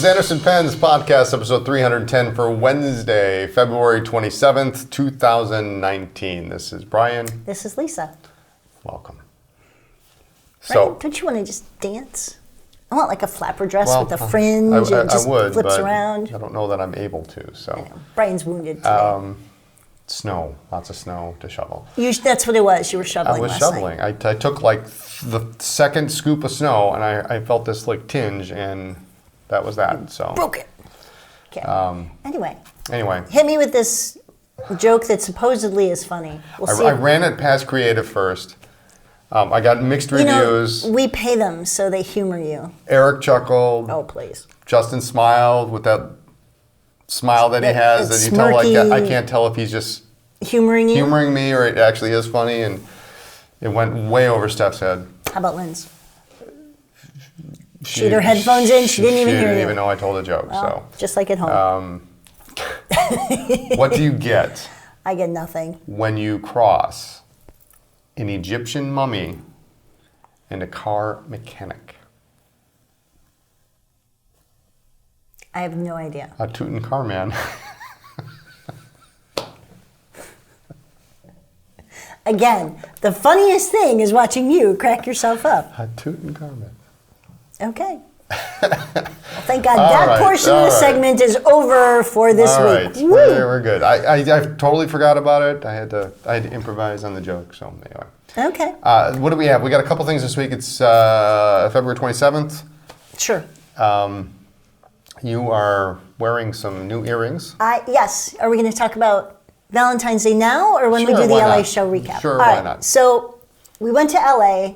is Anderson Penn's podcast, episode 310 for Wednesday, February 27th, 2019. This is Brian. This is Lisa. Welcome. Brian, don't you want to just dance? I want like a flapper dress with a fringe and just flips around. I don't know that I'm able to, so. Brian's wounded today. Snow, lots of snow to shovel. That's what it was. You were shoveling last night. I was shoveling. I took like the second scoop of snow, and I felt this like tinge, and that was that. So broke it. Okay. Anyway, hit me with this joke that supposedly is funny. I ran it past creative first. I got mixed reviews. We pay them so they humor you. Eric chuckled. Oh, please. Justin smiled with that smile that he has that you tell, like, I can't tell if he's just humoring me or it actually is funny, and it went way over Steph's head. How about Lynn's? She had her headphones in. She didn't even hear you. She didn't even know I told a joke. Well, so just like at home. What do you get? I get nothing. When you cross an Egyptian mummy and a car mechanic. I have no idea. A Tutankhamun. Again, the funniest thing is watching you crack yourself up. A Tutankhamun. Okay. Well, thank God that portion of the segment is over for this week. All right, we're good. I totally forgot about it. I had to improvise on the joke. So anyway. Okay. What do we have? We got a couple things this week. It's February 27th. Sure. You are wearing some new earrings. Yes. Are we going to talk about Valentine's Day now or when we do the LA show recap? Sure, why not? So we went to LA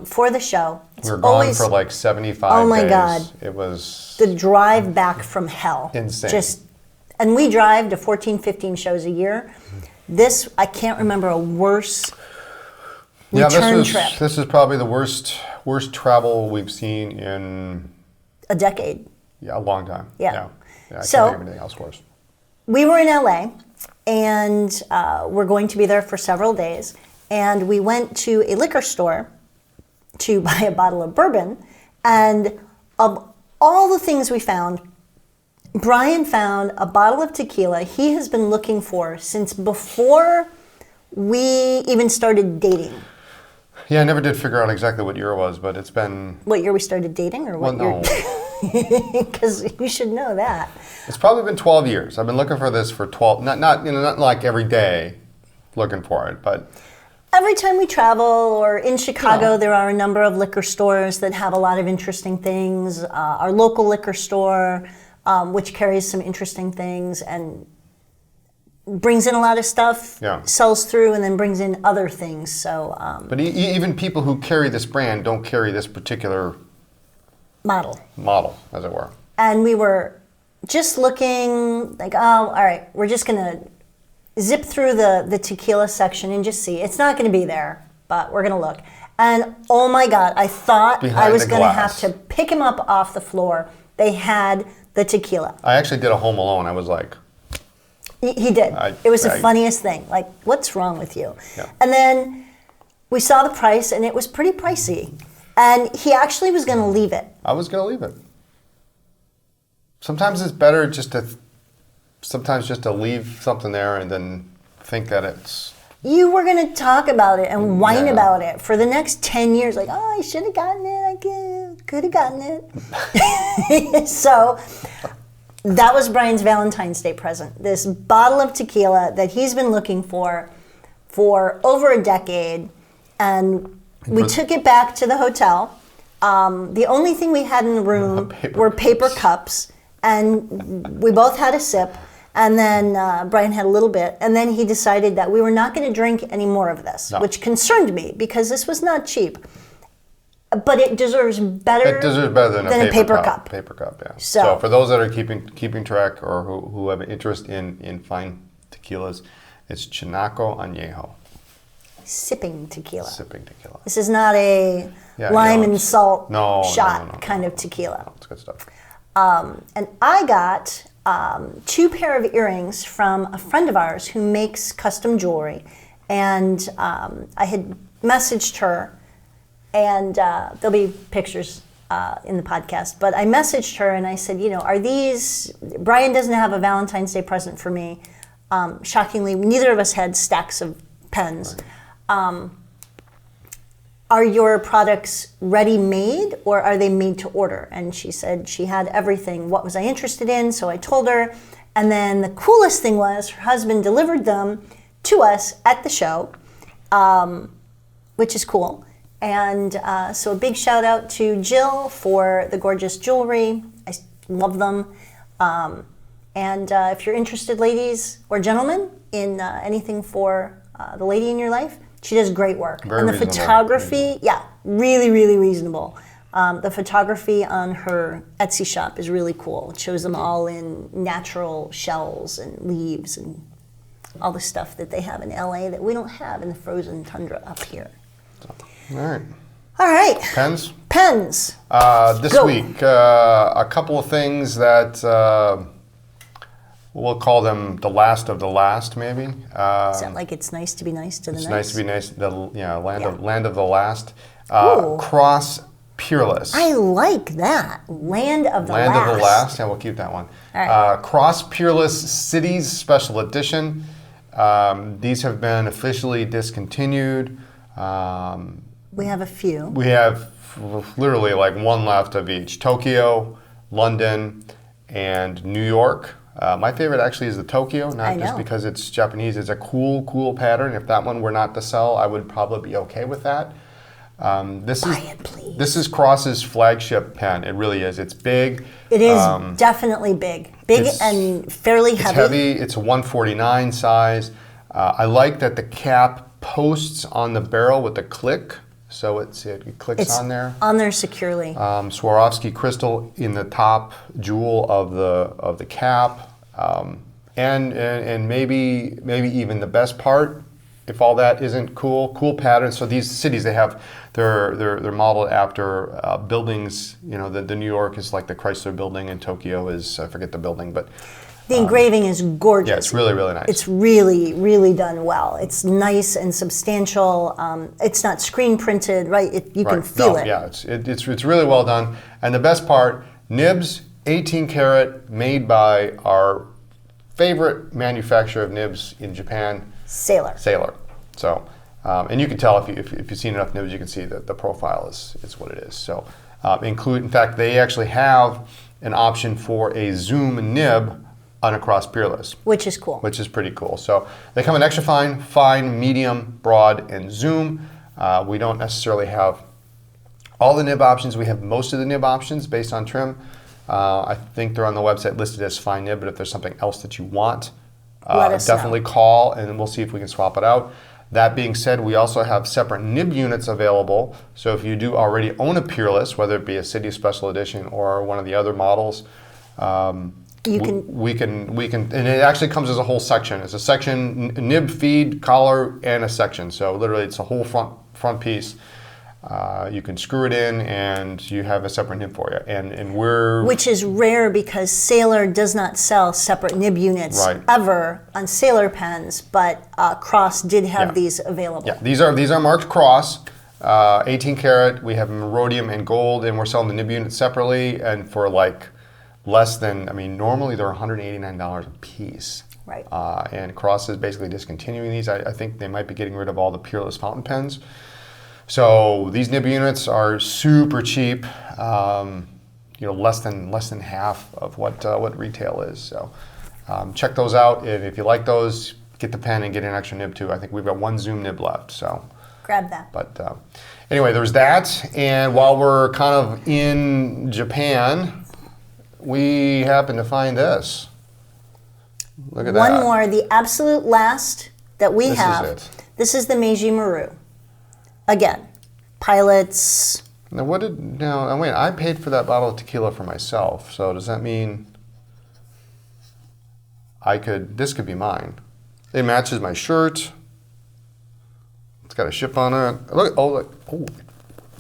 for the show. We were gone for like 75 days. Oh my God. It was the drive back from hell. Insane. And we drive to 14, 15 shows a year. This, I can't remember a worse return trip. This is probably the worst travel we've seen in a decade. Yeah, a long time. Yeah. I can't think of anything else worse. We were in LA, and we're going to be there for several days. And we went to a liquor store to buy a bottle of bourbon. And of all the things we found, Brian found a bottle of tequila he has been looking for since before we even started dating. Yeah, I never did figure out exactly what year it was, but it's been... What year we started dating, or what year? Because you should know that. It's probably been 12 years. I've been looking for this for 12, not like every day looking for it, but... Every time we travel, or in Chicago, there are a number of liquor stores that have a lot of interesting things. Our local liquor store, which carries some interesting things and brings in a lot of stuff, sells through, and then brings in other things. So, but even people who carry this brand don't carry this particular model, as it were. And we were just looking like, all right, we're just gonna zip through the tequila section and just see. It's not gonna be there, but we're gonna look. And oh my God, I thought I was gonna have to pick him up off the floor. They had the tequila. I actually did a Home Alone. I was like... He did. It was the funniest thing. Like, what's wrong with you? Yeah. And then we saw the price, and it was pretty pricey. And he actually was going to leave it. I was going to leave it. Sometimes it's better just to leave something there and then think that it's... You were going to talk about it and whine about it for the next 10 years. Like, oh, I should have gotten it. I could have gotten it. So... That was Brian's Valentine's Day present. This bottle of tequila that he's been looking for over a decade. And we took it back to the hotel. The only thing we had in the room were paper cups. And we both had a sip. And then Brian had a little bit. And then he decided that we were not going to drink any more of this, which concerned me because this was not cheap. But it deserves better. Than a paper cup. Paper cup, yeah. So for those that are keeping track or who have an interest in fine tequilas, it's Chinaco Añejo. Sipping tequila. This is not a lime and salt shot kind of tequila. No, it's good stuff. And I got 2 pair of earrings from a friend of ours who makes custom jewelry, and I had messaged her. And there'll be pictures in the podcast. But I messaged her and I said, are these, Brian doesn't have a Valentine's Day present for me. Shockingly, neither of us had stacks of pens. Are your products ready-made or are they made to order? And she said she had everything. What was I interested in? So I told her. And then the coolest thing was her husband delivered them to us at the show, which is cool. And so a big shout out to Jill for the gorgeous jewelry. I love them. And if you're interested, ladies or gentlemen, in anything for the lady in your life, she does great work. Very and the reasonable. photography, yeah, really, really reasonable. The photography on her Etsy shop is really cool. It shows them all in natural shells and leaves and all the stuff that they have in LA that we don't have in the frozen tundra up here. All right. All right. Pens? Pens. This Go. week, a couple of things that we'll call them the last of the last, maybe. Is that like it's nice to be nice to the It's nice? nice to be nice. Land of the last. Ooh. Cross Peerless. I like that. Land of the Land last. of the Last. Yeah, we'll keep that one. All right. Cross Peerless Cities Special Edition. These have been officially discontinued. We have a few. We have literally like one left of each. Tokyo, London, and New York. My favorite actually is the Tokyo, not just because it's Japanese. It's a cool pattern. If that one were not to sell, I would probably be okay with that. This is Cross's flagship pen. It really is. It's big. It is definitely big. Big and fairly heavy. It's heavy. It's a 149 size. I like that the cap posts on the barrel with a click. So it clicks on there. On there securely. Swarovski crystal in the top jewel of the cap. And maybe even the best part, if all that isn't cool pattern. So these cities, they're modeled after buildings. The New York is like the Chrysler Building, and Tokyo is, I forget the building, but the engraving is gorgeous. yeah, it's really nice. It's really, really done well. It's nice and substantial. It's not screen printed, right? You can feel it. Yeah, it's really well done. And the best part, Nibs, 18 karat, made by our favorite manufacturer of nibs in Japan, Sailor. So, and you can tell if you've seen enough nibs, you can see that the profile is what it is. So, in fact, they actually have an option for a zoom nib on a Cross Peerless. Which is cool. Which is pretty cool. So they come in extra fine, medium, broad, and zoom. We don't necessarily have all the nib options. We have most of the nib options based on trim. I think they're on the website listed as fine nib, but if there's something else that you want, Let us definitely know. call and we'll see if we can swap it out. That being said, we also have separate nib units available. So if you do already own a Peerless, whether it be a City Special Edition or one of the other models, we can, and it actually comes as a whole section. It's a section, nib, feed, collar, and a section. So literally, it's a whole front piece. You can screw it in, and you have a separate nib for you. And which is rare because Sailor does not sell separate nib units ever on Sailor pens, but Cross did have these available. Yeah, these are marked Cross. 18 karat. We have them in rhodium and gold, and we're selling the nib units separately, and for like less than, normally they're $189 a piece. Right. And Cross is basically discontinuing these. I think they might be getting rid of all the Peerless fountain pens. So these nib units are super cheap. Less than half of what retail is. So check those out. And if you like those, get the pen and get an extra nib too. I think we've got one zoom nib left. So grab that. But anyway, there's that. And while we're kind of in Japan, we happen to find this. Look at that. One more, the absolute last that we have. This is it. This is the Meiji-Maru. Again, pilots. Now wait, I paid for that bottle of tequila for myself. So does that mean this could be mine? It matches my shirt. It's got a ship on it. Look,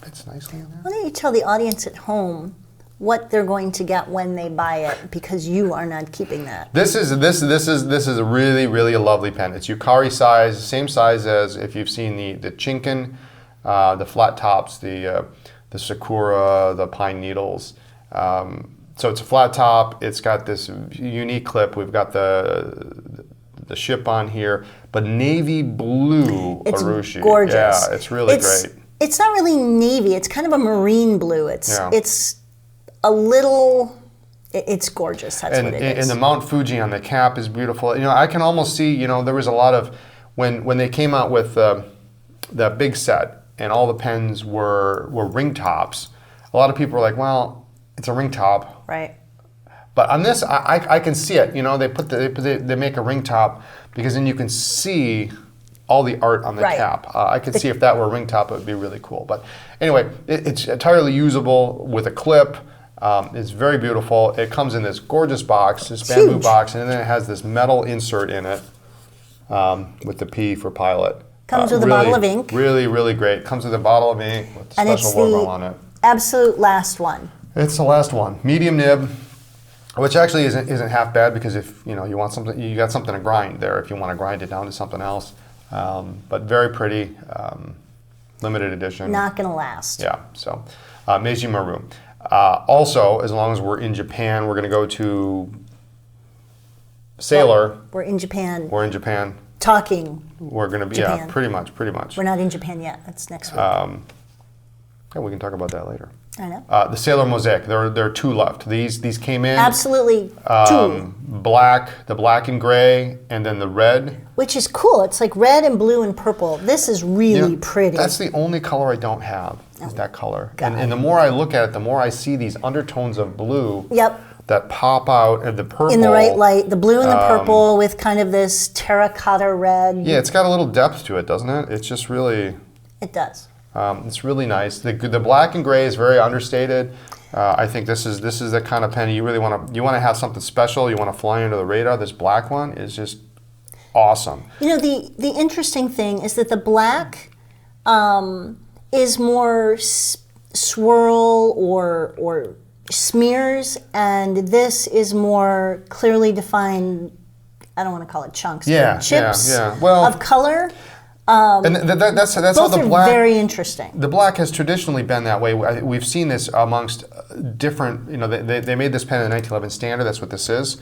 it's nicely on there. Why don't you tell the audience at home what they're going to get when they buy it, because you are not keeping that. This is a really lovely pen. It's Yukari size, same size as if you've seen the Chinken, the flat tops, the the sakura, the pine needles. So it's a flat top. It's got this unique clip. We've got the ship on here, but navy blue It's urushi. gorgeous. Yeah, it's really great. It's not really navy. It's kind of a marine blue. It's a little. It's gorgeous. That's what it is. And the Mount Fuji on the cap is beautiful. You know, I can almost see. You know, there was a lot of when they came out with that big set and all the pens were ring tops. A lot of people were like, well, it's a ring top. Right. But on this, I can see it. You know, they make a ring top because then you can see all the art on the cap. I could see if that were a ring top, it would be really cool. But anyway, it's entirely usable with a clip. It's very beautiful. It comes in this gorgeous box, this bamboo box, and then it has this metal insert in it with the P for pilot. Comes with a bottle of ink. Really, really great. Comes with a bottle of ink with a special logo on it. Absolute last one. It's the last one. Medium nib. Which actually isn't half bad because if you want something, you got something to grind there if you want to grind it down to something else. But very pretty, limited edition. Not gonna last. Yeah. So, Meiji-Maru. Also, as long as we're in Japan, we're gonna go to Sailor. Well, we're in Japan. We're in Japan. Talking. We're gonna be Japan. pretty much. We're not in Japan yet. That's next week. Yeah, we can talk about that later. I know. The Sailor Mozaique. There are two left. These came in. Absolutely two. Black, the black and gray, and then the red. Which is cool. It's like red and blue and purple. This is really pretty. That's the only color I don't have, is that color. God. And the more I look at it, the more I see these undertones of blue Yep. that pop out, and the purple. In the right light. The blue and the purple with kind of this terracotta red. Yeah, it's got a little depth to it, doesn't it? It's just really... It does. It's really nice. The black and gray is very understated. I think this is the kind of pen you really want to have something special. You want to fly under the radar. This black one is just awesome. You know, the interesting thing is that the black is more swirl or smears, and this is more clearly defined. I don't want to call it chunks, but chips Well, of color. And that's how Both the are black. very interesting. The black has traditionally been that way. We've seen this amongst different. You know, they made this pen in the 1911 standard. That's what this is.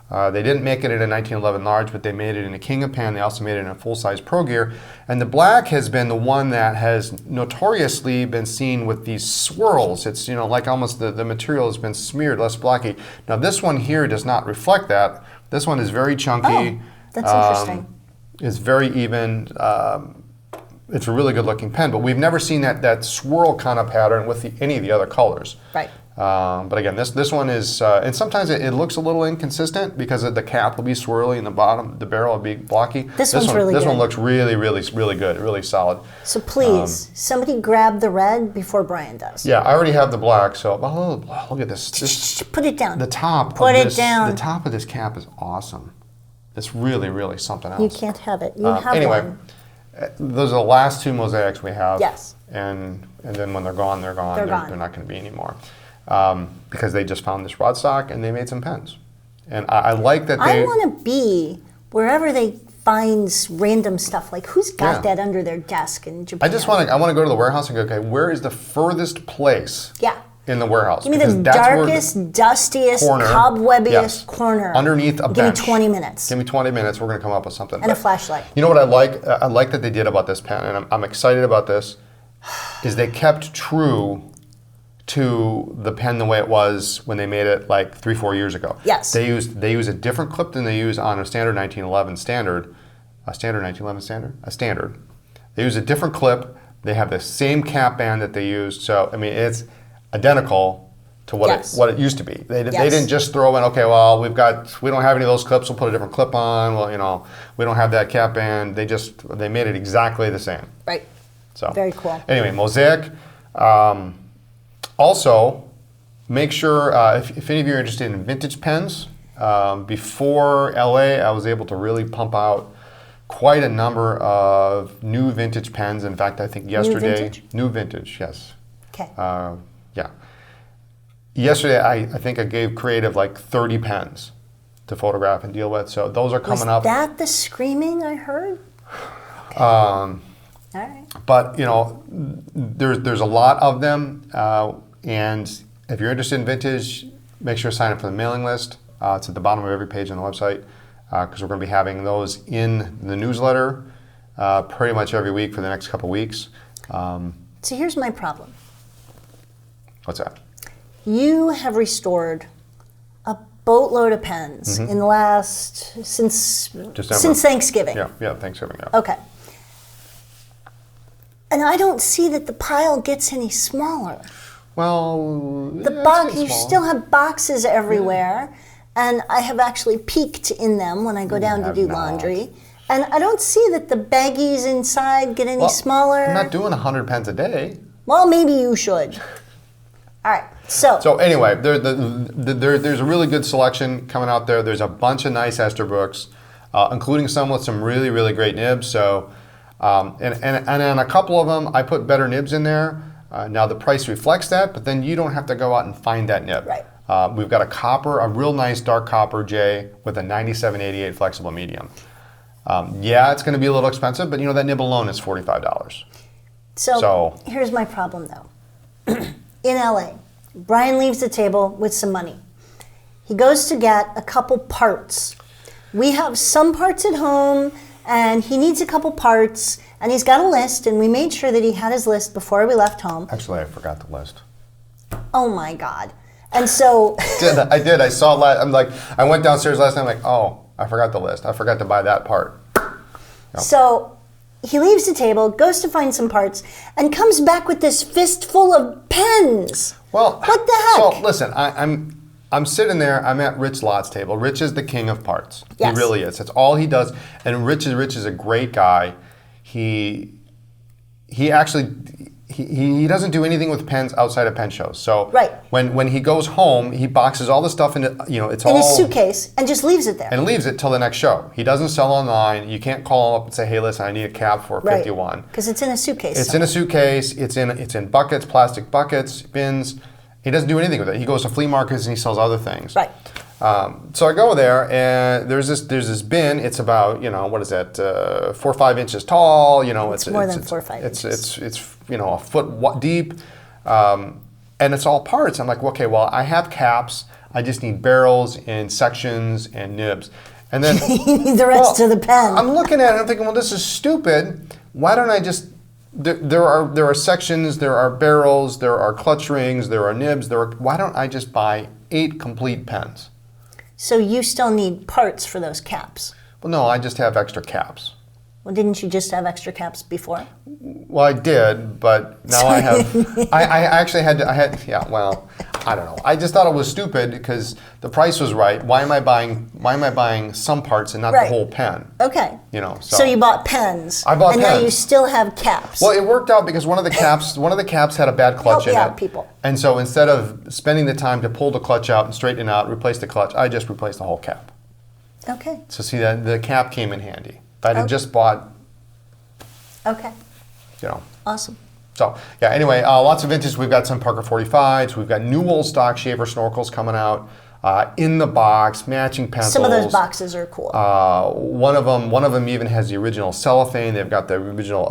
They didn't make it in a 1911 large, but they made it in a King of Pen. They also made it in a full-size Pro Gear. And the black has been the one that has notoriously been seen with these swirls. It's like almost the material has been smeared, less blocky. Now this one here does not reflect that. This one is very chunky. Oh, that's interesting. It's very even. It's a really good looking pen, but we've never seen that swirl kind of pattern with any of the other colors. Right. But again, this one is, and sometimes it looks a little inconsistent because the cap will be swirly and the bottom, the barrel will be blocky. This one's really good. This one looks really, really, really good, really solid. So please, somebody grab the red before Brian does. Yeah, I already have the black, so look at this. Put it down. The top. Put it down. The top of this cap is awesome. It's really, really something else. You can't have it. You have anyway, one. Those are the last two mosaics we have. Yes. And then when they're gone, they're gone. They're gone. They're not going to be anymore. Because they just found this rod stock and they made some pens. And I like that they... I want to be wherever they find random stuff. Like, who's got that under their desk in Japan? I want to go to the warehouse and go, okay, where is the furthest place in the warehouse? Give me the darkest, dustiest, cobwebbiest corner. Underneath a bench. Give me 20 minutes. Give me 20 minutes. We're going to come up with something. And a flashlight. You know what I like? I like that they did about this pen, and I'm excited about this, is they kept true to the pen the way it was when they made it like 3-4 years ago. Yes. They use a different clip than they use on a standard 1911 standard. A standard 1911 standard? A standard. They use a different clip. They have the same cap band that they used. So, I mean, it's identical to what it used to be. They didn't just throw in, okay, well, we don't have any of those clips, we'll put a different clip on. Well, we don't have that cap band. They made it exactly the same. Right. So very cool. Anyway, Mosaic. Also, make sure, if any of you are interested in vintage pens, before LA, I was able to really pump out quite a number of new vintage pens. In fact, I think yesterday... New vintage, yes. Okay. Yeah. Yesterday, I think I gave Creative like 30 pens to photograph and deal with. So those are coming up. Was that the screaming I heard? All right. But, there's a lot of them. And if you're interested in vintage, make sure to sign up for the mailing list. It's at the bottom of every page on the website because we're going to be having those in the newsletter pretty much every week for the next couple weeks. So here's my problem. What's that? You have restored a boatload of pens in the last, since Thanksgiving. Yeah, Thanksgiving, yeah. Okay. And I don't see that the pile gets any smaller. Well, The box, you still have boxes everywhere, and I have actually peeked in them when I go down to do laundry. And I don't see that the baggies inside get any smaller. I'm not doing 100 pens a day. Well, maybe you should. All right, So anyway, there's a really good selection coming out there. There's a bunch of nice ester books, including some with some really, really great nibs. So, and on a couple of them, I put better nibs in there. Now the price reflects that, but then you don't have to go out and find that nib. Right. We've got a real nice dark copper J with a 9788 flexible medium. It's going to be a little expensive, but that nib alone is $45. So here's my problem though. In LA, Brian leaves the table with some money. He goes to get a couple parts. We have some parts at home, and he needs a couple parts, and he's got a list, and we made sure that he had his list before we left home. Actually, I forgot the list. Oh my God. And so... I did. I saw I went downstairs last night, I forgot the list. I forgot to buy that part. Yep. So he leaves the table, goes to find some parts, and comes back with this fistful of pens. Well, what the heck? So listen, I'm sitting there. I'm at Rich Lott's table. Rich is the king of parts. Yes. He really is. That's all he does. And Rich is a great guy. He actually he doesn't do anything with pens outside of pen shows. So when he goes home, he boxes all the stuff into it's all in his suitcase and just leaves it there. And leaves it till the next show. He doesn't sell online. You can't call him up and say, "Hey, listen, I need a cap for 51." Because it's in a suitcase. It's in a suitcase. It's in buckets, plastic buckets, bins. He doesn't do anything with it. He goes to flea markets and he sells other things. Right. So I go there and there's this bin. It's about 4 or 5 inches tall. It's more than 4 or 5 inches. It's a foot deep, and it's all parts. I'm like, okay, well, I have caps. I just need barrels and sections and nibs, and then the rest of the pen. I'm looking at it. I'm thinking, well, this is stupid. Why don't I just there are sections, there are barrels, there are clutch rings, there are nibs. Why don't I just buy 8 complete pens? So you still need parts for those caps? Well, no, I just have extra caps. Well, didn't you just have extra caps before? Well, I did, but now I have. I actually had. I don't know. I just thought it was stupid because the price was right. Why am I buying some parts and not the whole pen? Okay. So you bought pens. I bought pens. And now you still have caps. Well, it worked out because one of the caps had a bad clutch in it. People. And so instead of spending the time to pull the clutch out and straighten it out, replace the clutch, I just replaced the whole cap. Okay. So see that the cap came in handy. If I had just bought. Okay. Awesome. So anyway, lots of vintage. We've got some Parker 45s. We've got new old stock Sheaffer snorkels coming out in the box, matching pencils. Some of those boxes are cool. One of them even has the original cellophane. They've got the original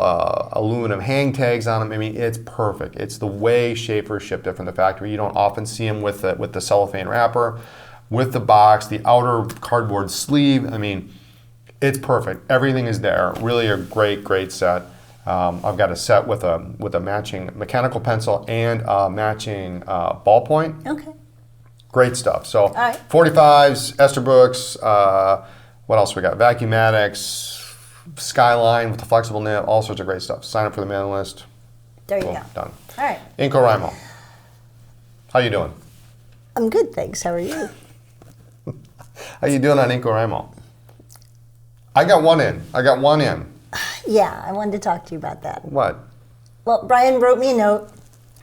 aluminum hang tags on them. I mean, it's perfect. It's the way Sheaffer shipped it from the factory. You don't often see them with the cellophane wrapper, with the box, the outer cardboard sleeve. I mean, it's perfect. Everything is there. Really a great set. I've got a set with a matching mechanical pencil and a matching ballpoint. Okay. Great stuff. So all right. 45s, Esterbrook's, what else we got? Vacuumatics, Skyline with the flexible nib, all sorts of great stuff. Sign up for the mailing list. There you go. Done. All right. InCoWriMo. How you doing? I'm good, thanks. How are you? How you doing on InCoWriMo? I got one in. Yeah, I wanted to talk to you about that. What? Well, Brian wrote me a note.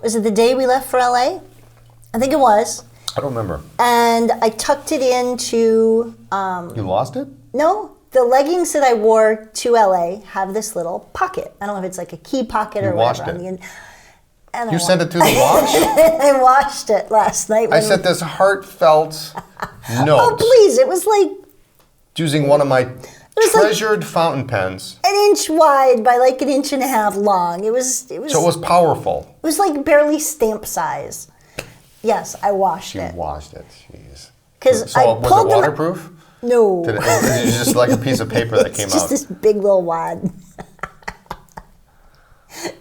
Was it the day we left for LA? I think it was. I don't remember. And I tucked it into... you lost it? No. The leggings that I wore to LA have this little pocket. I don't know if it's like a key pocket or whatever. You washed it. And you sent it to the wash? I washed it last night. I sent this heartfelt note. Oh, please. It was like... Using one of my treasured fountain pens. And inch wide by like an inch and a half long. It was. So it was powerful. It was like barely stamp size. Yes, I washed it. You washed it, jeez. Because So I was pulled it them. waterproof? No. It was just like a piece of paper that came It's just out. this big little wad.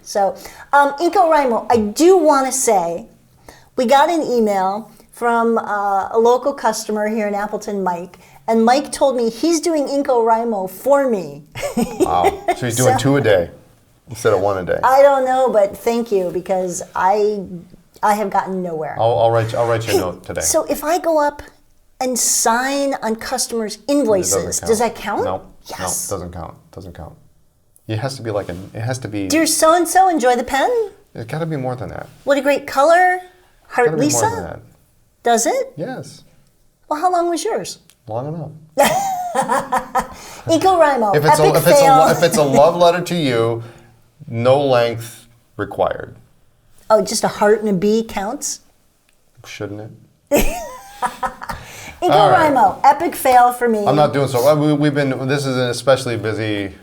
So, InCoWriMo, I do want to say, we got an email from a local customer here in Appleton, Mike, and Mike told me he's doing InCoWriMo for me. Wow. So he's doing 2 a day instead of 1 a day. I don't know, but thank you, because I have gotten nowhere. I'll write you a note today. So if I go up and sign on customers' invoices, does that count? No, Yes. no, doesn't count. It has to be like it has to be. Dear so-and-so, enjoy the pen. It's got to be more than that. What a great color. It's Heart got to be Lisa? more than that. Does it? Yes, Well, how long was yours? long enough. InCoWriMo, If it's epic a, fail. if it's a love letter to you, no length required. Oh, just a heart and a B counts? Shouldn't it? InCoWriMo, epic fail for me. I'm not doing so. We've been. This is an especially busy,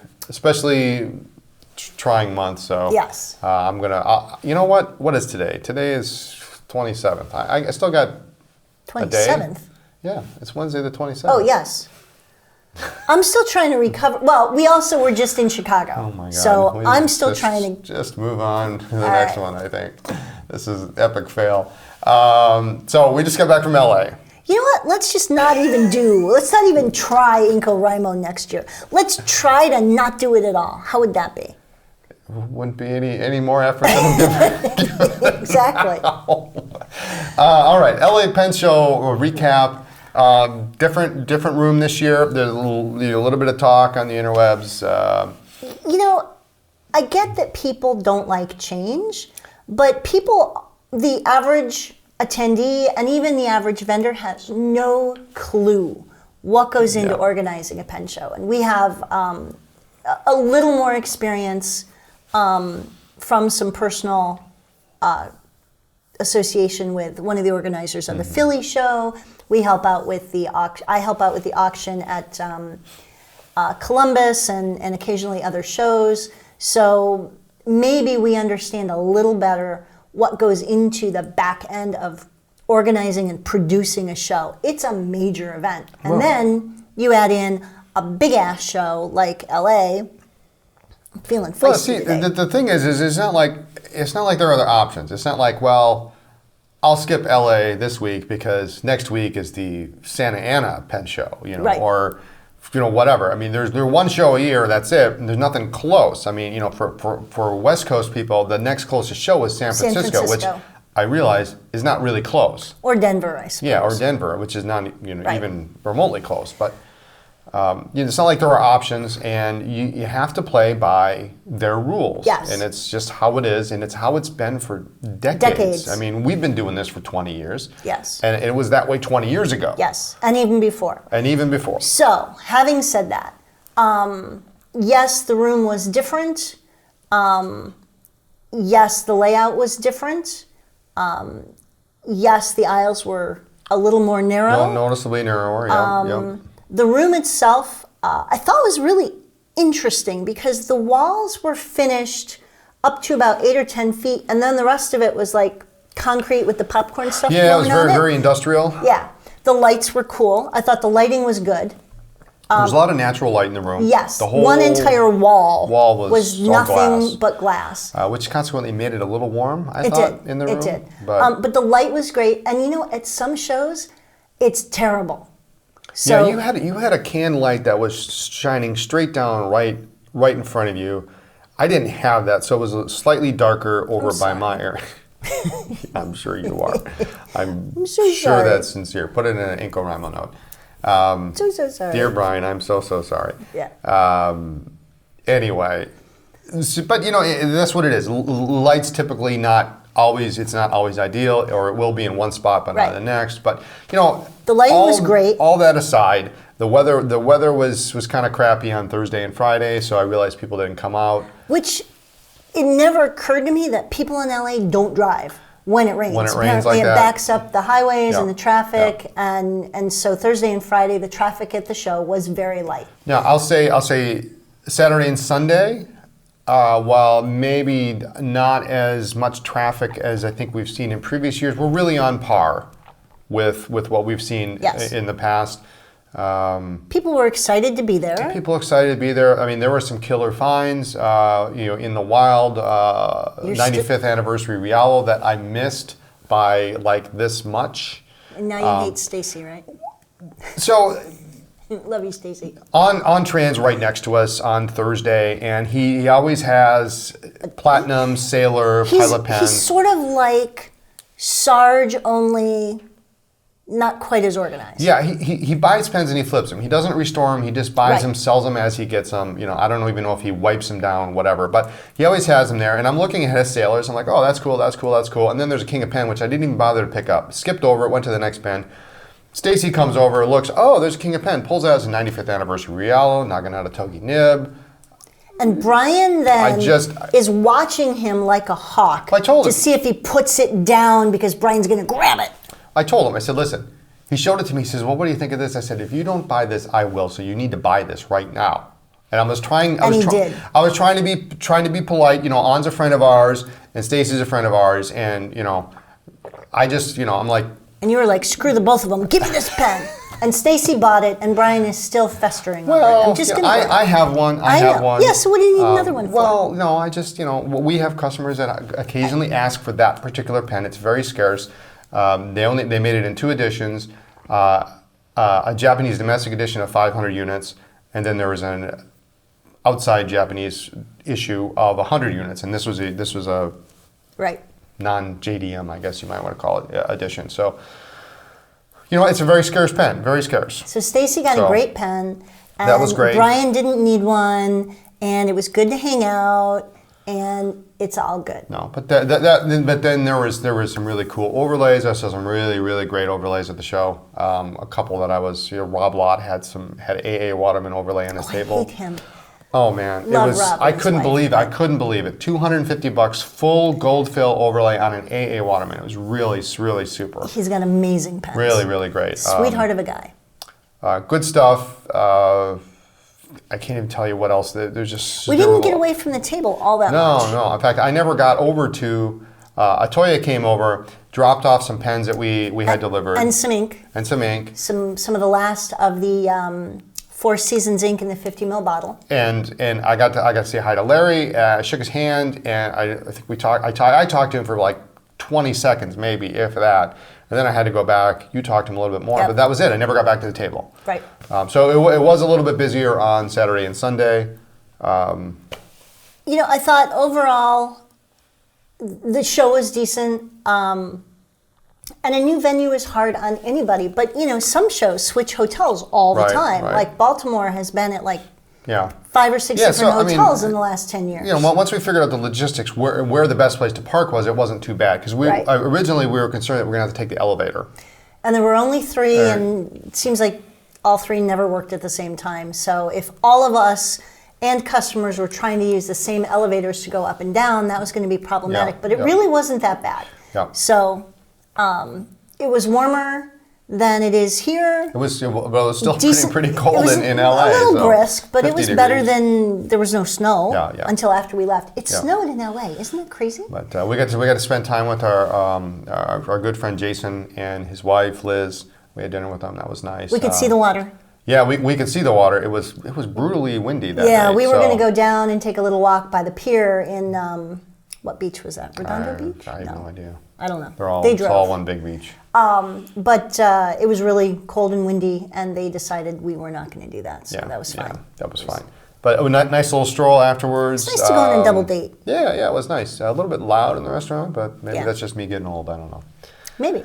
trying month. So Yes. I'm gonna. You know what? What is today? Today is 27th. I still got a day. 27th. Yeah, it's Wednesday the 27th. Oh, yes. I'm still trying to recover. Well, we also were just in Chicago. Oh my God. So I'm still trying to. Just move on to the All next right. one, I think. This is an epic fail. So we just got back from LA. You know what? Let's just not even let's not even try InCoWriMo next year. Let's try to not do it at all. How would that be? Wouldn't be any more effort than I'm Exactly. All right, LA Pen Show recap. Different room this year. There's a little bit of talk on the interwebs. You know, I get that people don't like change, but the average attendee and even the average vendor has no clue what goes into organizing a pen show. And we have a little more experience from some personal association with one of the organizers of the Philly show. We help out with I help out with the auction at Columbus and occasionally other shows. So maybe we understand a little better what goes into the back end of organizing and producing a show. It's a major event. And then you add in a big ass show like LA. I'm feeling feisty Well, see, today. the thing is it's not like there are other options. It's not like, well, I'll skip LA this week because next week is the Santa Ana Pen Show, Right. or whatever. I mean, there's one show a year, that's it. And there's nothing close. I mean, for West Coast people, the next closest show is San Francisco, which I realize is not really close. Or Denver, I suppose. Yeah, or Denver, which is not Right. even remotely close. But it's not like there are options, and you have to play by their rules. Yes. And it's just how it is, and it's how it's been for decades. I mean, we've been doing this for 20 years. Yes. And it was that way 20 years ago. Yes, and even before. And even before. So, having said that, yes, the room was different. Yes, the layout was different. Yes, the aisles were a little more narrow. Noticeably narrower, yeah. The room itself, I thought was really interesting because the walls were finished up to about 8 or 10 feet, and then the rest of it was like concrete with the popcorn stuff Yeah, it was going on very industrial. Yeah, the lights were cool. I thought the lighting was good. There was a lot of natural light in the room. Yes, The whole one entire wall was all nothing glass. but glass. Which consequently made it a little warm, I It thought, did. in the room. It did. But the light was great, and at some shows, it's terrible. So yeah, you had a can light that was shining straight down right in front of you. I didn't have that, so it was slightly darker over by my area. I'm sure you are. I'm so sure sorry. that's sincere. Put it in an InCoWriMo note. so sorry. Dear Brian, I'm so sorry. Yeah. Anyway, but that's what it is. Light's typically it's not always ideal, or it will be in one spot but not in the next. But the lighting was great. All that aside, the weather was kind of crappy on Thursday and Friday, so I realized people didn't come out. Which it never occurred to me that people in LA don't drive when it rains. When it rains Apparently like it that. backs up the highways and the traffic, Yeah. and so Thursday and Friday the traffic at the show was very light. Now I'll say Saturday and Sunday, while maybe not as much traffic as I think we've seen in previous years, we're really on par with what we've seen in the past. People were excited to be there. People excited to be there. I mean, there were some killer finds, in the wild, 95th anniversary Rialo that I missed by like this much. And now you hate Stacy, right? So, love you, Stacy. On Trans right next to us on Thursday, and he always has Platinum, Sailor, Pilot Pen. He's sort of like Sarge, only not quite as organized. Yeah, he buys pens and he flips them. He doesn't restore them. He just buys them, sells them as he gets them. I don't even know if he wipes them down, whatever. But he always has them there. And I'm looking at his Sailors. I'm like, oh, that's cool, that's cool, that's cool. And then there's a King of Pen, which I didn't even bother to pick up. Skipped over it, went to the next pen. Stacy comes over, looks, oh, there's a King of Pen. Pulls out his 95th anniversary Rialo, knocking out a Togi Nib. And Brian then is watching him like a hawk to see if he puts it down because Brian's going to grab it. I told him, I said, listen, he showed it to me. He says, well, what do you think of this? I said, if you don't buy this, I will. So you need to buy this right now. And I was trying to be polite. On's a friend of ours and Stacy's a friend of ours. And, I just, I'm like. And you were like, screw the both of them. Give me this pen. And Stacy bought it, and Brian is still festering over it. I'm just I have one. I have one. Yeah, so what do you need another one for? Well, no, I just, we have customers that occasionally ask for that particular pen. It's very scarce. They made it in 2 editions, a Japanese domestic edition of 500 units, and then there was an outside Japanese issue of 100 units, and this was a non-JDM, I guess you might want to call it, edition. So, it's a very scarce pen, very scarce. So Stacy got a great pen, and that was great. Brian didn't need one, and it was good to hang out, and it's all good. No, but then there was some really cool overlays. I saw some really, really great overlays at the show. A couple that I was, Rob Lott had AA Waterman overlay on his table. I hate him. Oh man, Love Rob. I couldn't believe it. I couldn't believe it. $250 full gold fill overlay on an AA Waterman. It was really, really super. He's got amazing pens. Really, really great. Sweetheart of a guy. Good stuff. I can't even tell you what else. There's just we didn't get away from the table all that much. No. In fact, I never got over to. Atoya came over, dropped off some pens that we had delivered, and some ink. Some of the last of the. 4 Seasons ink in the 50 ml bottle. And I got to say hi to Larry. I shook his hand, and I think we talked. I talked to him for like 20 seconds, maybe, if that. And then I had to go back. You talked to him a little bit more, but that was it. I never got back to the table. Right. So it was a little bit busier on Saturday and Sunday. I thought overall the show was decent. And a new venue is hard on anybody, but some shows switch hotels all the time. Right. Like Baltimore has been at 5 or 6 different hotels in the last 10 years. Once we figured out the logistics, where the best place to park was, it wasn't too bad because originally we were concerned that we were going to have to take the elevator. And there were only 3, and it seems like all 3 never worked at the same time. So if all of us and customers were trying to use the same elevators to go up and down, that was going to be problematic. But it really wasn't that bad. Yeah. So. It was warmer than it is here. It was still pretty cold in LA. A little brisk, but it was better than there was no snow until after we left. It snowed in LA, isn't it crazy? But we got to spend time with our good friend Jason and his wife Liz. We had dinner with them. That was nice. We could see the water. Yeah, we could see the water. It was brutally windy that night. Yeah, we were going to go down and take a little walk by the pier in what beach was that? Redondo Beach? I have no idea. I don't know. It's all one big beach. But it was really cold and windy, and they decided we were not going to do that. So that was fine. Yeah, that was fine. But a nice little stroll afterwards. It's nice to go on a double date. Yeah, it was nice. A little bit loud in the restaurant, but maybe that's just me getting old. I don't know. Maybe.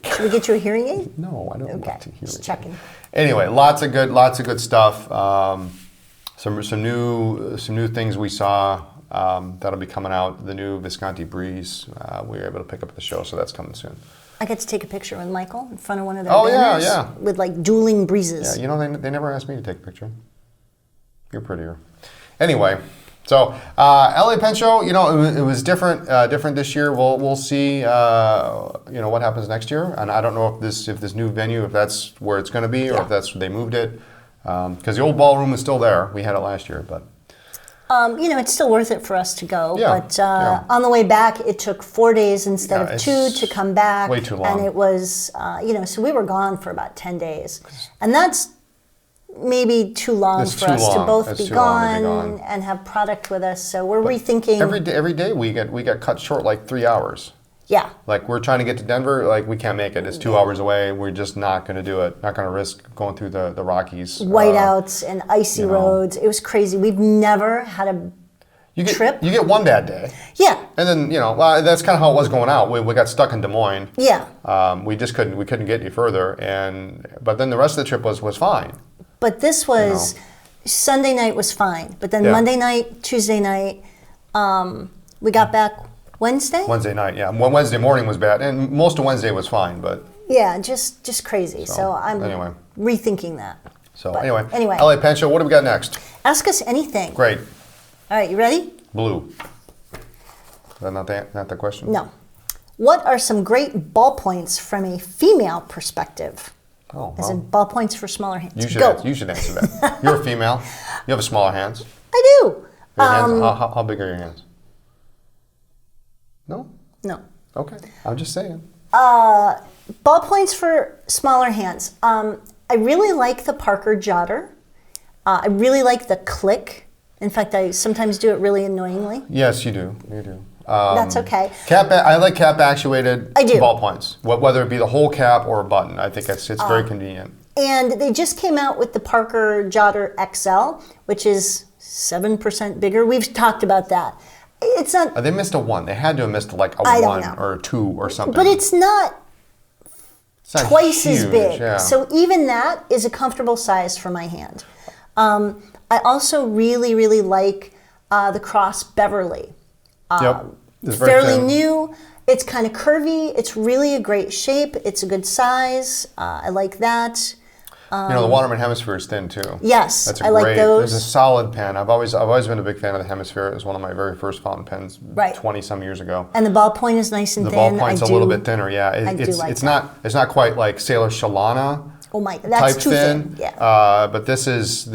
Should we get you a hearing aid? No, I don't want to hear it. Just checking. Anyway, lots of good stuff. Some new things we saw. That'll be coming out. The new Visconti Breeze. We were able to pick up at the show, so that's coming soon. I got to take a picture with Michael in front of one of their banners with dueling breezes. Yeah, they never asked me to take a picture. You're prettier. Anyway, so LA Pen Show. It was different this year. We'll see. What happens next year, and I don't know if this new venue, if that's where it's going to be, or if they moved it, because the old ballroom is still there. We had it last year, but. It's still worth it for us to go. Yeah, But on the way back, it took 4 days instead of 2 to come back. Way too long. And it was, so we were gone for about 10 days. And that's maybe too long for us to both be gone and have product with us. So we're rethinking. Every day we get cut short like 3 hours. Yeah. Like we're trying to get to Denver, like we can't make it. It's 2 hours away. We're just not going to do it. Not going to risk going through the Rockies. Whiteouts and icy roads. It was crazy. We've never had a trip. You get one bad day. Yeah. And then, that's kind of how it was going out. We got stuck in Des Moines. Yeah. We just couldn't get any further. But then the rest of the trip was fine. But this was, Sunday night was fine. But then Monday night, Tuesday night, we got back Wednesday? Wednesday night, yeah. Wednesday morning was bad. And most of Wednesday was fine, but... Yeah, just crazy. So I'm rethinking that. So but anyway, LA Pen Show, what do we got next? Ask us anything. Great. All right, you ready? Blue. Is that not the question? No. What are some great ballpoints from a female perspective? Oh, As in ballpoints for smaller hands. You should answer that. You're a female. You have smaller hands. I do. How big are your hands? No? No. Okay. I'm just saying. Ballpoints for smaller hands. I really like the Parker Jotter. I really like the Click. In fact, I sometimes do it really annoyingly. Yes, you do. You do. That's okay. I like cap actuated I do. ballpoints, whether it be the whole cap or a button. I think it's very convenient. And they just came out with the Parker Jotter XL, which is 7% bigger. We've talked about that. It's not. They missed a 1. They had to have missed like a 1 or a 2 or something. But it's not twice huge, as big. Yeah. So even that is a comfortable size for my hand. I also really, really like the Cross Beverly. Yep. It's fairly new. It's kind of curvy. It's really a great shape. It's a good size. I like that. The Waterman Hemisphere is thin too. Yes, That's I like those. It's a solid pen. I've always been a big fan of the Hemisphere. It was one of my very first fountain pens 20-some years ago. And the ballpoint is nice and thin. The ballpoint's a little bit thinner, yeah. It's not quite like Sailor Shalana. Oh my, that's too thin. Yeah. But this is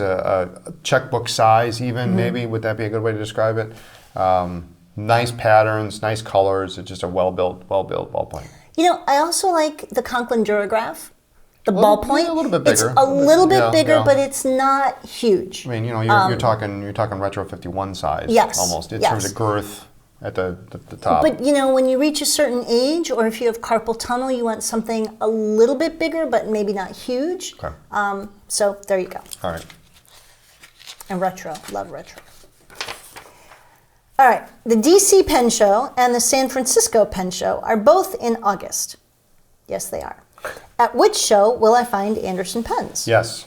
a checkbook size even, maybe. Would that be a good way to describe it? Nice patterns, nice colors. It's just a well-built ballpoint. I also like the Conklin Duragraph. The ballpoint. A little bit bigger. It's a little bit bigger, but it's not huge. I mean, you're talking Retro 51 size. Yes. Almost in terms of girth at the top. But when you reach a certain age, or if you have carpal tunnel, you want something a little bit bigger, but maybe not huge. Okay. So there you go. All right. And retro, love retro. All right, the DC Pen Show and the San Francisco Pen Show are both in August. Yes, they are. At which show will I find Anderson pens? Yes.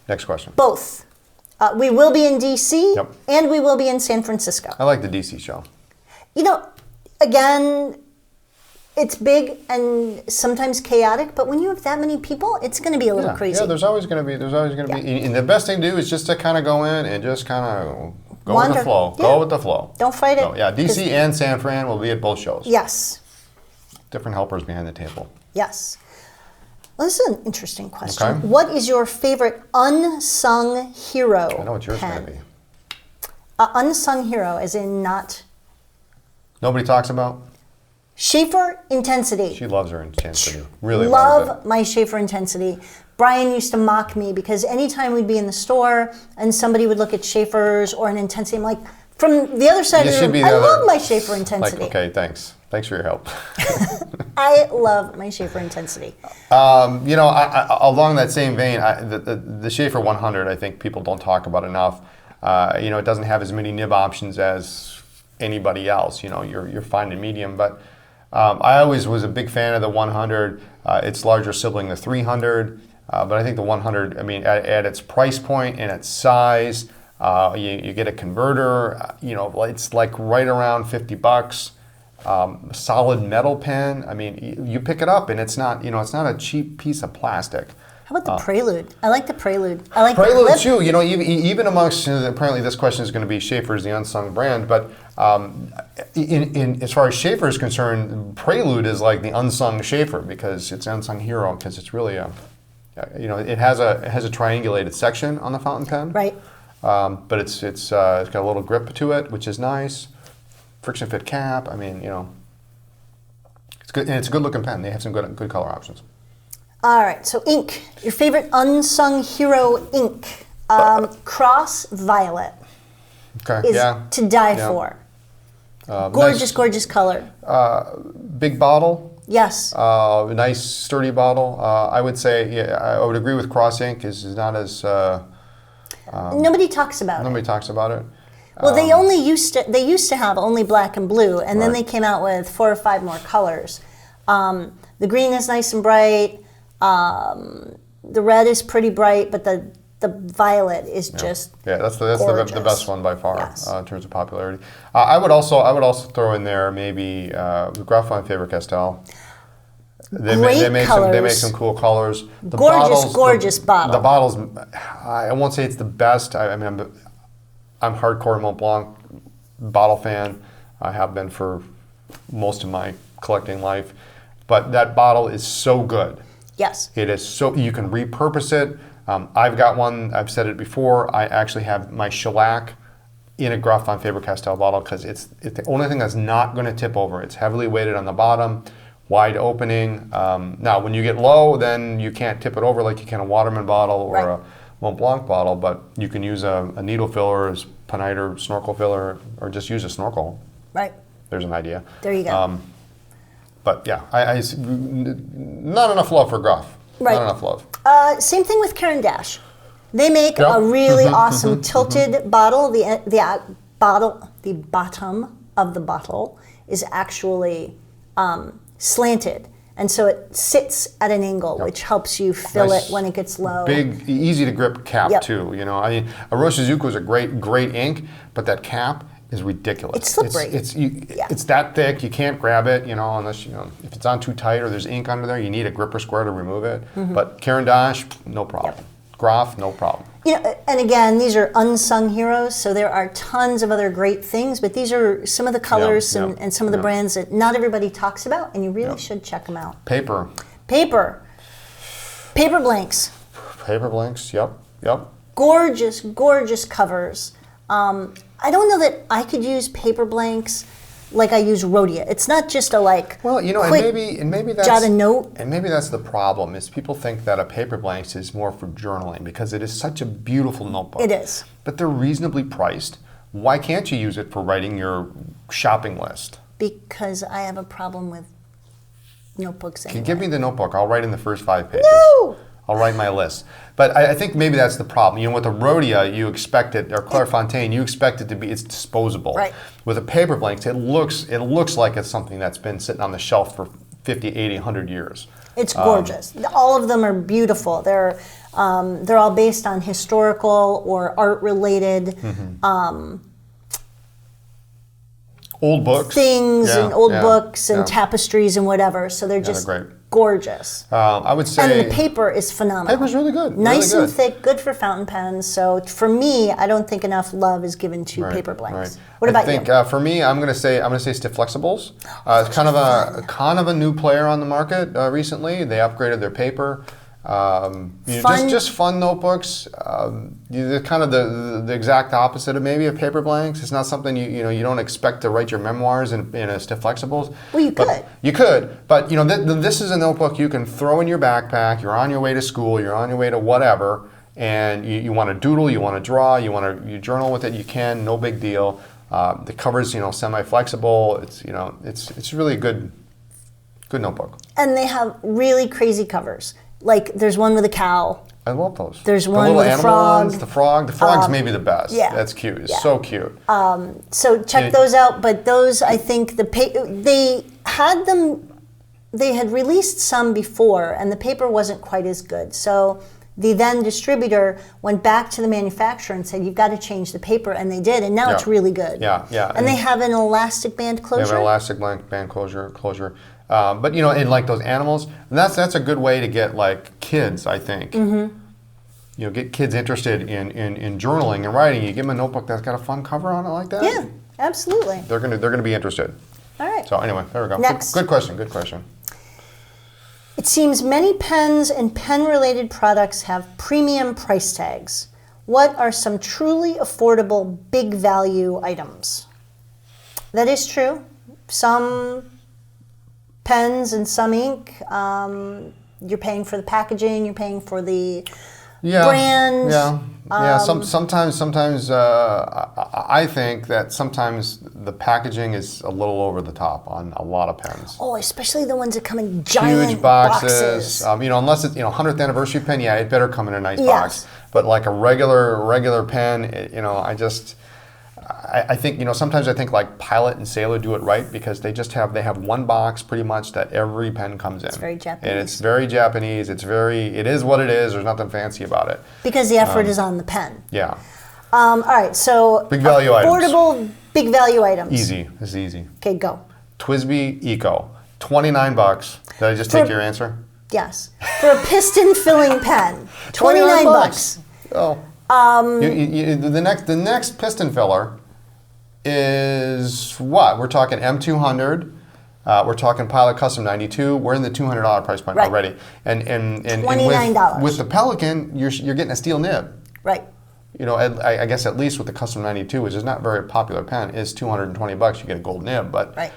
Next question. Both. We will be in DC Yep. and we will be in San Francisco. I like the DC show. Again, it's big and sometimes chaotic, but when you have that many people, it's going to be a little crazy. Yeah, there's always going to be. And the best thing to do is just to kind of go in and just kind of go with the flow. Yeah. Go with the flow. Don't fight it. So, yeah, DC and San Fran will be at both shows. Yes. Different helpers behind the table. Yes. Well, this is an interesting question. Okay. What is your favorite unsung hero? I know what yours is going to be. Unsung hero, as in not. Nobody talks about? Sheaffer Intensity. She loves her intensity. Really loves it. Love my Sheaffer Intensity. Brian used to mock me because anytime we'd be in the store and somebody would look at Sheaffers or an Intensity, I'm like, from the other side of the room, I love my Sheaffer Intensity. Like, okay, thanks. Thanks for your help. I love my Sheaffer Intensity. Along that same vein, the Sheaffer 100, I think people don't talk about enough. It doesn't have as many nib options as anybody else. You're fine and medium, but I always was a big fan of the 100. Its larger sibling, the 300, but I think the 100. I mean, at its price point and its size, you get a converter. It's like right around $50. Solid metal pen. I mean, you pick it up and it's not a cheap piece of plastic. How about the Prelude? I like the Prelude. I like Prelude the clip. too. Even amongst apparently this question is going to be Sheaffer's the unsung brand, but in as far as Sheaffer is concerned, Prelude is like the unsung Sheaffer because it's an unsung hero because it's really it has a triangulated section on the fountain pen. Right. but it's got a little grip to it, which is nice. Friction fit cap. I mean, it's good, and it's a good looking pen. They have some good color options. All right, so ink. Your favorite unsung hero ink. Cross Violet Okay. is to die for. Gorgeous color. Big bottle. Yes. Nice sturdy bottle. I would say, I would agree with Cross Ink is not as. Nobody talks about it. Nobody talks about it. Well, they used to have only black and blue, and then they came out with 4 or 5 more colors. The green is nice and bright. The red is pretty bright, but the violet is just that's the best one by far in terms of popularity. I would also throw in there maybe Graf von Faber-Castell. They make some cool colors. The gorgeous bottle. The bottles, I won't say it's the best. I'm hardcore Mont Blanc bottle fan. I have been for most of my collecting life, but that bottle is so good. Yes. It is so, you can repurpose it. I've got one, I've said it before, I actually have my shellac in a Graf von Faber-Castell bottle because it's the only thing that's not going to tip over. It's heavily weighted on the bottom, wide opening. Now, when you get low, then you can't tip it over like you can a Waterman bottle or a Mont Blanc bottle, but you can use a needle filler, as peniter, snorkel filler, or just use a snorkel. Right. There's an idea. There you go. But yeah, not enough love for Graf. Right. Not enough love. Same thing with Caran. They make a really awesome tilted bottle. The bottom of the bottle is actually slanted, and so it sits at an angle, which helps you fill it when it gets low. Big, easy to grip cap too. I mean, a Roshizuku is a great ink, but that cap is ridiculous. It's slippery. It's that thick. You can't grab it. Unless if it's on too tight or there's ink under there, you need a gripper square to remove it. But Caran, no problem. Graf, no problem. And again, these are unsung heroes, so there are tons of other great things, but these are some of the colors and some of the brands that not everybody talks about, and you really should check them out. Paper. Paperblanks. Paperblanks, yep. Gorgeous covers. I don't know that I could use Paperblanks like I use Rhodia. It's not just a quick and maybe that's jot a note. And maybe that's the problem is people think that a Paperblanks is more for journaling because it is such a beautiful notebook. It is. But they're reasonably priced. Why can't you use it for writing your shopping list? Because I have a problem with notebooks anyway. Give me the notebook. I'll write in the first 5 pages. No! I'll write my list. But I think maybe that's the problem. With a Rhodia, you expect it, or Clairefontaine, you expect it to be, it's disposable. Right. With a Paperblanks, it looks like it's something that's been sitting on the shelf for 50, 80, 100 years. It's gorgeous. All of them are beautiful. They're all based on historical or art-related old books. Things and old books and tapestries and whatever. So they're just great. Gorgeous. I would say... And the paper is phenomenal. Paper's really good. Nice really and thick, good for fountain pens. So for me, I don't think enough love is given to Paperblanks. Right. What about you? I think for me, I'm going to say Stifflexibles. It's kind of a new player on the market recently. They upgraded their paper. Just fun notebooks. They're kind of the exact opposite of maybe a Paperblanks. It's not something you don't expect to write your memoirs in a Stifflexibles. Well, you could. You could, but this is a notebook you can throw in your backpack. You're on your way to school. You're on your way to whatever, and you want to doodle. You want to draw. You journal with it. You can. No big deal. The cover's semi-flexible. It's really a good notebook. And they have really crazy covers. Like there's one with a cow. I love those. There's one with a frog. The frog's maybe the best. Yeah. That's cute. It's so cute. So check those out. But those, I think, they had released some before, and the paper wasn't quite as good. So the then distributor went back to the manufacturer and said, "You've got to change the paper," and they did, and now it's really good. Yeah. And they have an elastic band closure. They have an elastic band closure. But in like those animals, and that's a good way to get like kids, I think. Get kids interested in journaling and writing. You give them a notebook that's got a fun cover on it like that. Yeah, absolutely. They're gonna be interested. All right. So anyway, there we go. Next. Good question. It seems many pens and pen-related products have premium price tags. what are some truly affordable big value items? That is true. Some pens and some ink, you're paying for the packaging, you're paying for the brand. Sometimes I think that sometimes the packaging is a little over the top on a lot of pens. Oh, especially the ones that come in giant huge boxes. Unless it's 100th anniversary pen, yeah, it better come in a nice box. But like a regular pen, I think sometimes I think like Pilot and Sailor do it right because they have one box pretty much that every pen comes in. It's very Japanese. And it's very Japanese. It is what it is. There's nothing fancy about it. Because the effort is on the pen. Yeah. All right, so big value affordable big value items. Easy. This is easy. Okay, go. TWSBI Eco, $29. Did I just take your answer? Yes. For a piston filling pen, $29. Oh. The next piston filler is what? We're talking M200. We're talking Pilot Custom 92. We're in the $200 price point already. And $29. with the Pelican, you're getting a steel nib. Right. I guess at least with the Custom 92, which is not a very popular pen, is $220. You get a gold nib, but right.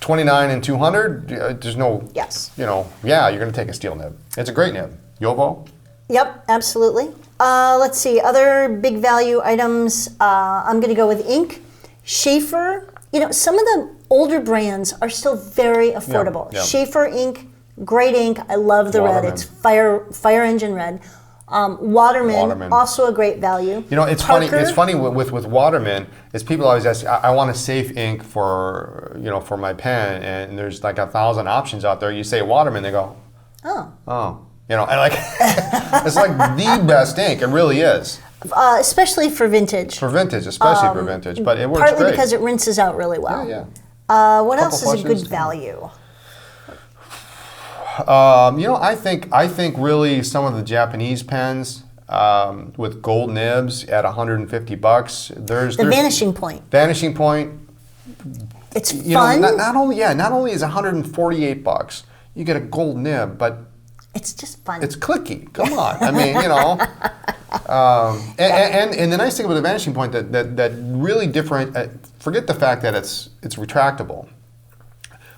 29 and 200. There's no. Yes. You're going to take a steel nib. It's a great nib. Yovo. Yep, absolutely. Let's see, other big value items. I'm going to go with ink. Sheaffer, some of the older brands are still very affordable. Yep. Sheaffer Ink, great ink. I love the Waterman. red. It's fire engine red. Waterman, also a great value. It's funny. It's funny with Waterman is people always ask, I want a safe ink for for my pen, and there's like 1,000 options out there. You say Waterman, they go, oh. And like it's like the best ink. It really is. Especially for vintage. Especially for vintage, but it works partly great. Because it rinses out really well. Yeah. What else is a good value? I think really some of the Japanese pens with gold nibs at $150. There's Vanishing Point. Vanishing Point. It's fun. Not only is $148, you get a gold nib, but it's just fun. It's clicky. Come on. I mean, and the nice thing about the Vanishing Point that really different. Forget the fact that it's retractable.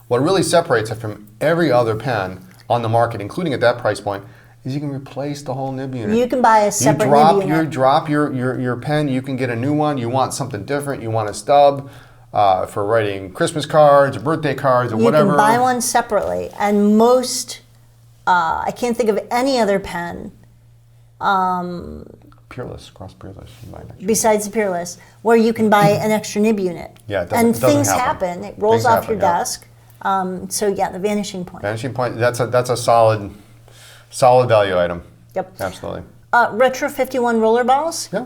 What really separates it from every other pen on the market, including at that price point, is you can replace the whole nib unit. You can buy a separate nib unit. You drop your pen. You can get a new one. You want something different. You want a stub. For writing Christmas cards or birthday cards or whatever. You can buy one separately, and most. I can't think of any other pen. Peerless, cross Peerless. Besides the Peerless, where you can buy an extra nib unit. Yeah, and things happen. It rolls off your desk. The Vanishing Point. Vanishing Point. That's a solid value item. Yep. Absolutely. Retro 51 Rollerballs. Yeah.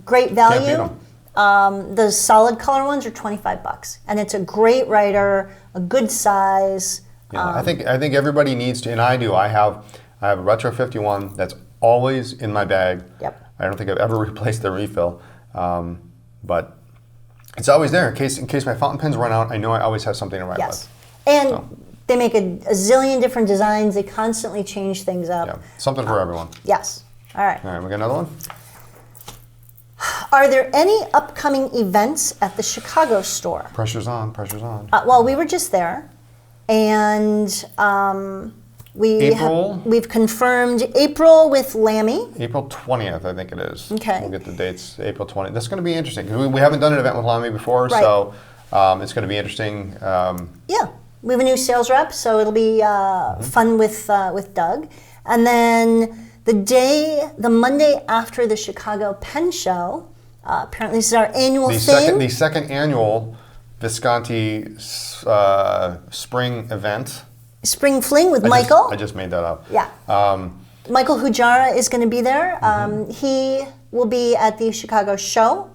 Great value. Can't beat 'em. The solid color ones are $25, and it's a great writer, a good size. I think everybody needs to, and I do. I have a Retro 51 that's always in my bag. Yep. I don't think I've ever replaced the refill, but it's always there in case my fountain pens run out. I know I always have something to write with. And they make a zillion different designs. They constantly change things up. Yeah, something for everyone. Yes. All right. All right, we got another one. Are there any upcoming events at the Chicago store? Pressure's on. Pressure's on. Well, we were just there. And we've confirmed April with Lammy. April 20th, I think it is. Okay. We'll get the dates. April 20th. That's going to be interesting because we haven't done an event with Lammy before, right. So it's going to be interesting. Yeah, we have a new sales rep, so it'll be fun with Doug. And then the Monday after the Chicago Pen Show, apparently this is our annual thing. The second annual Visconti spring event. Spring Fling with Michael. I just made that up. Yeah. Michael Hujara is going to be there. He will be at the Chicago show.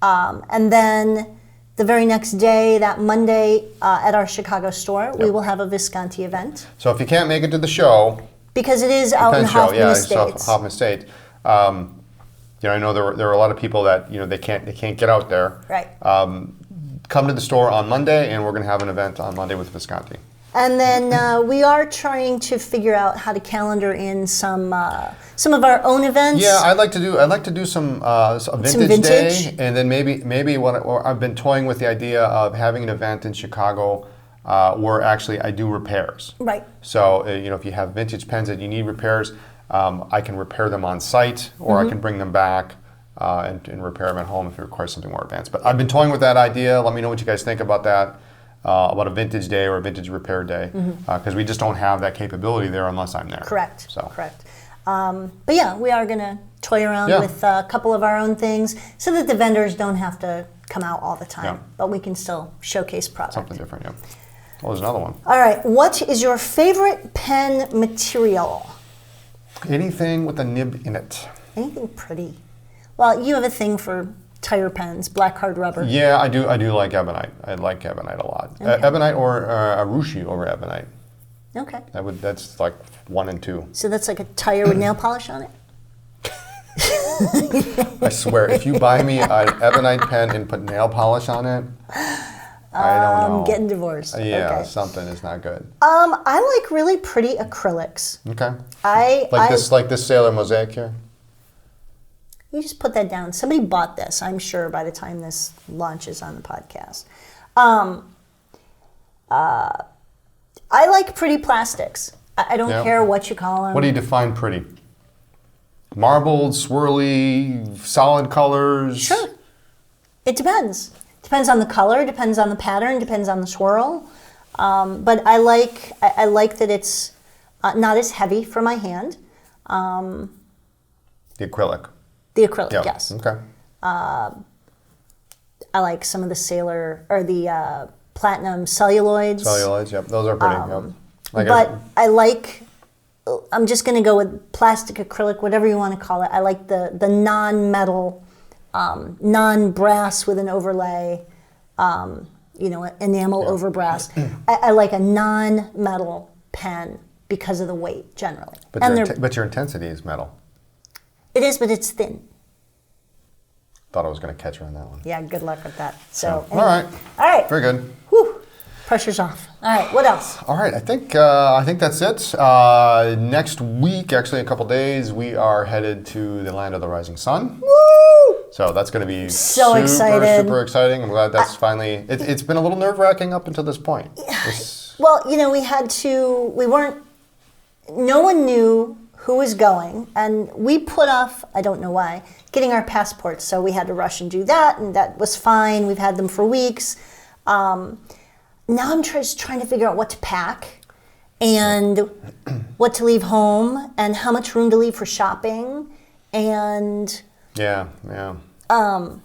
And then the very next day, that Monday, at our Chicago store, we will have a Visconti event. So if you can't make it to the show. Because it is out in Hoffman Estates. Hoffman Estates. I know there are a lot of people that they can't get out there. Right. Come to the store on Monday, and we're going to have an event on Monday with Visconti. And then we are trying to figure out how to calendar in some of our own events. Yeah, I'd like to do some a vintage day, and then maybe or I've been toying with the idea of having an event in Chicago where actually I do repairs. Right. So if you have vintage pens that you need repairs, I can repair them on site, or I can bring them back and repair them at home if it requires something more advanced. But I've been toying with that idea. Let me know what you guys think about that. About a vintage day or a vintage repair day, because we just don't have that capability there unless I'm there. Correct. So. Correct. But yeah, we are going to toy around with a couple of our own things so that the vendors don't have to come out all the time, but we can still showcase product. Something different, yeah. Oh, there's another one. All right. What is your favorite pen material? Anything with a nib in it. Anything pretty. Well, you have a thing for tire pens, black hard rubber. Yeah, I do like ebonite. I like ebonite a lot. Okay. Ebonite or a ruchi over ebonite. Okay. That's like 1 and 2. So that's like a tire with nail polish on it? I swear, if you buy me an ebonite pen and put nail polish on it, I don't know. I'm getting divorced. Yeah, okay. something is not good. I like really pretty acrylics. Okay. Like this Sailor Mosaic here. You just put that down. Somebody bought this, I'm sure, by the time this launches on the podcast. I like pretty plastics. I don't care what you call them. What do you define pretty? Marbled, swirly, solid colors? Sure. It depends. Depends on the color, depends on the pattern, depends on the swirl. But I like that it's not as heavy for my hand. The acrylic. The acrylic, yes. Okay. I like some of the Sailor or the platinum celluloids. Celluloids, yep. Those are pretty. I'm just going to go with plastic acrylic, whatever you want to call it. I like the non-metal, non-brass with an overlay, enamel over brass. I like a non-metal pen because of the weight, generally. But your intensity is metal. It is, but it's thin. Thought I was going to catch her on that one. Yeah, good luck with that. So, anyway. All right. Very good. Whew. Pressure's off. All right, what else? All right, I think that's it. Next week, actually a couple days, we are headed to the land of the rising sun. Woo! So that's going to be so excited. Super exciting. I'm glad that's finally. It's been a little nerve-wracking up until this point. Well, no one knew who was going, and we put off, I don't know why, getting our passports, so we had to rush and do that, and that was fine. We've had them for weeks. Now I'm just trying to figure out what to pack and what to leave home and how much room to leave for shopping and trying to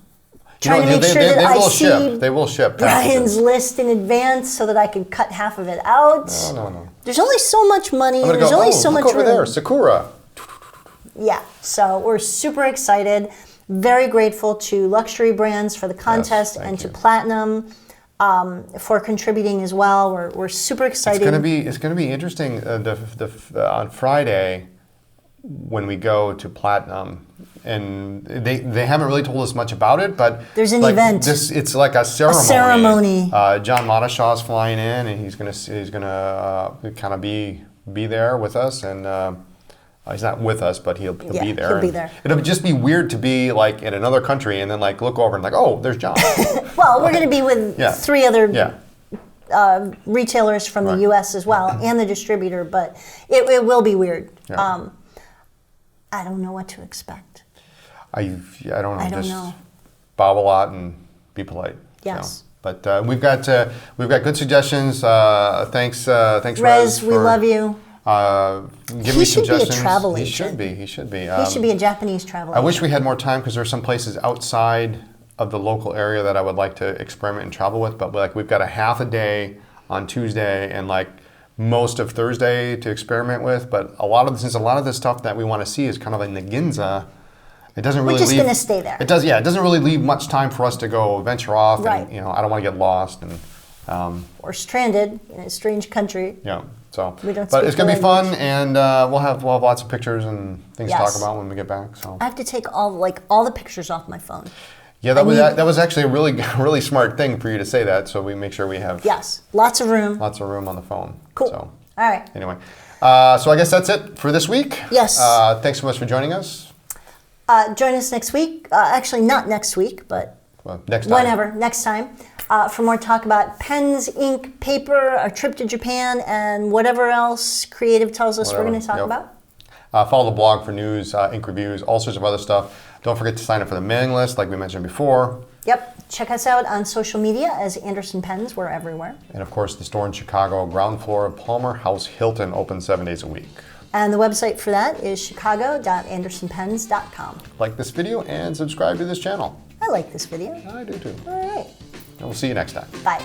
make sure that I see they will ship Brian's list in advance so that I can cut half of it out. No. There's only so much money. There's only so much over room. there, Sakura. Yeah, so we're super excited. Very grateful to Luxury Brands for the contest and to Platinum for contributing as well. We're super excited. It's gonna be interesting on Friday when we go to Platinum, and they haven't really told us much about it, but there's an event. It's like a ceremony. John Matashaw's flying in, and he's gonna kind of be there with us, and he's not with us, but he'll be there. He'll be there. It'll just be weird to be like in another country and then like look over and like, oh, there's John. Well, we're gonna be with 3 other retailers from the U.S. as well, and the distributor, but it will be weird. Yeah. I don't know what to expect. I don't know. Just bob a lot and be polite. Yes. So. But we've got good suggestions. Thanks, Rez. We love you. Give me suggestions. He should be a travel agent. He should be. He should be a Japanese travel agent. I wish we had more time because there's some places outside of the local area that I would like to experiment and travel with. But like we've got a half a day on Tuesday and like most of Thursday to experiment with. But since a lot of the stuff that we want to see is kind of in the Ginza, it doesn't really. We're just going to stay there. It does. Yeah, it doesn't really leave much time for us to go venture off. Right. And I don't want to get lost and. Or stranded in a strange country. Yeah. So, but it's gonna be fun, and we'll have lots of pictures and things to talk about when we get back. So I have to take all the pictures off my phone. Yeah, that was actually a really smart thing for you to say that. So we make sure we have Yes, lots of room. lots of room on the phone. Cool. So All right. anyway, so I guess that's it for this week. Yes. Thanks so much for joining us. Join us next week. Actually, not next week, but Well, next time. whenever, next time, for more talk about pens, ink, paper, a trip to Japan, and whatever else creative tells us we're going to talk about. Follow the blog for news, ink reviews, all sorts of other stuff. Don't forget to sign up for the mailing list, like we mentioned before. Yep. Check us out on social media as Anderson Pens. We're everywhere. And of course, the store in Chicago, ground floor of Palmer House Hilton, open 7 days a week. And the website for that is chicago.andersonpens.com. Like this video and subscribe to this channel. I like this video. I do too. All right. And we'll see you next time. Bye.